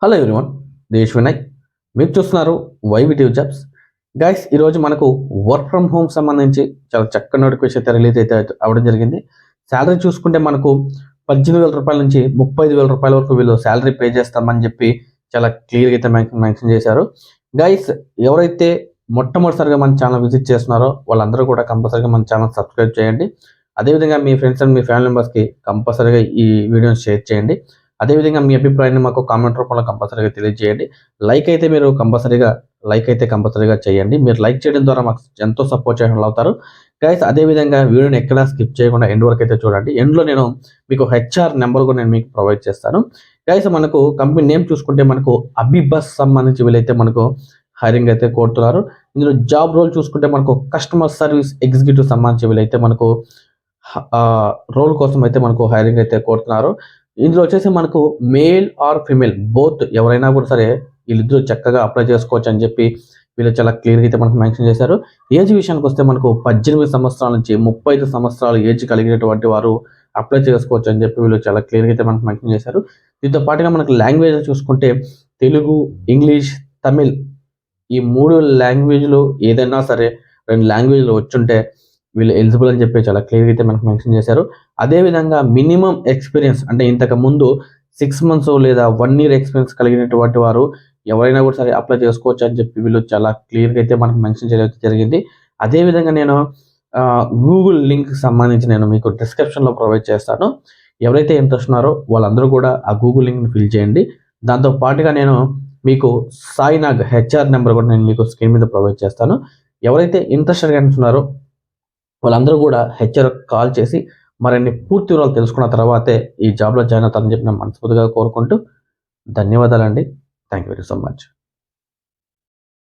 Hello everyone, దేశ్ వినయ్. మీరు చూస్తున్నారు వైవిటివ్ jobs. Guys, ఈరోజు మనకు వర్క్ ఫ్రమ్ హోమ్ సంబంధించి చాలా చక్కని నోటిఫికేషన్ అయితే రిలీజ్ అయితే అవ్వడం జరిగింది. శాలరీ చూసుకుంటే మనకు 18,000 రూపాయల నుంచి 35,000 రూపాయల వరకు వీళ్ళు శాలరీ పే చేస్తామని చెప్పి చాలా క్లియర్గా అయితే మెన్షన్ చేశారు. గైస్, ఎవరైతే మొట్టమొదటిసారిగా మన ఛానల్ విజిట్ చేస్తున్నారో వాళ్ళందరూ కూడా కంపల్సరీగా మన ఛానల్ సబ్స్క్రైబ్ చేయండి. అదేవిధంగా మీ ఫ్రెండ్స్ అండ్ మీ ఫ్యామిలీ మెంబర్స్కి కంపల్సరీగా ఈ వీడియోని షేర్ చేయండి. అదేవిధంగా మీ అభిప్రాయాన్ని మాకు కామెంట్ రూపంలో కంపల్సరీగా తెలియజేయండి. లైక్ అయితే కంపల్సరీగా చేయండి. మీరు లైక్ చేయడం ద్వారా మాకు ఎంతో సపోర్ట్ చేయడం అవుతారు. గైస్, అదేవిధంగా వీడియోని ఎక్కడ స్కిప్ చేయకుండా ఎండ్ వరకు అయితే చూడండి. ఎండ్లో నేను మీకు హెచ్ఆర్ నెంబర్ కూడా నేను మీకు ప్రొవైడ్ చేస్తాను. గైస్, మనకు కంపెనీ నేమ్ చూసుకుంటే మనకు అబిబస్ సంబంధించి వీళ్ళైతే మనకు హైరింగ్ అయితే కోరుతున్నారు. ఇందులో జాబ్ రోల్ చూసుకుంటే మనకు కస్టమర్ సర్వీస్ ఎగ్జిక్యూటివ్ సంబంధించి వీళ్ళైతే మనకు రోల్ కోసం అయితే మనకు హైరింగ్ అయితే కోరుతున్నారు. ఇందులో వచ్చేసి మనకు మేల్ ఆర్ ఫిమేల్ బోత్ ఎవరైనా కూడా సరే వీళ్ళిద్దరూ చక్కగా అప్లై చేసుకోవచ్చు అని చెప్పి వీళ్ళు చాలా క్లియర్గా అయితే మనకు మెన్షన్ చేశారు. ఏజ్ విషయానికి వస్తే మనకు 18 సంవత్సరాల నుంచి 35 సంవత్సరాల ఏజ్ కలిగినటువంటి వారు అప్లై చేసుకోవచ్చు అని చెప్పి వీళ్ళు చాలా క్లియర్గా అయితే మనకు మెన్షన్ చేశారు. దీంతో పాటుగా మనకు లాంగ్వేజ్ చూసుకుంటే తెలుగు, ఇంగ్లీష్, తమిళ్ ఈ 3 లాంగ్వేజ్లు ఏదైనా సరే 2 లాంగ్వేజ్లు వచ్చుంటే వీళ్ళు ఎలిజిబుల్ అని చెప్పి చాలా క్లియర్గా అయితే మనకు మెన్షన్ చేశారు. అదేవిధంగా మినిమం ఎక్స్పీరియన్స్ అంటే ఇంతకు ముందు 6 మంత్స్ లేదా 1 year ఎక్స్పీరియన్స్ కలిగినటువంటి వారు ఎవరైనా కూడా సరే అప్లై చేసుకోవచ్చు అని చెప్పి వీళ్ళు చాలా క్లియర్గా అయితే మనకు మెన్షన్ చేయడం జరిగింది. అదేవిధంగా నేను గూగుల్ లింక్ సంబంధించి నేను మీకు డిస్క్రిప్షన్లో ప్రొవైడ్ చేస్తాను. ఎవరైతే ఇంట్రెస్ట్ ఉన్నారో వాళ్ళందరూ కూడా ఆ గూగుల్ లింక్ని ఫిల్ చేయండి. దాంతో పాటుగా నేను మీకు సాయినాగ్ హెచ్ఆర్ నెంబర్ కూడా నేను మీకు స్క్రీన్ మీద ప్రొవైడ్ చేస్తాను. ఎవరైతే ఇంట్రెస్టెడ్గా ఉన్నారో వాళ్ళందరూ కూడా హెచ్ఆర్ కాల్ చేసి మరిన్ని పూర్తి వివరాలు తెలుసుకున్న తర్వాతే ఈ జాబ్లో జాయిన్ అవుతారని చెప్పి నేను మనస్ఫూర్తిగా కోరుకుంటూ ధన్యవాదాలండి. Thank you very so much.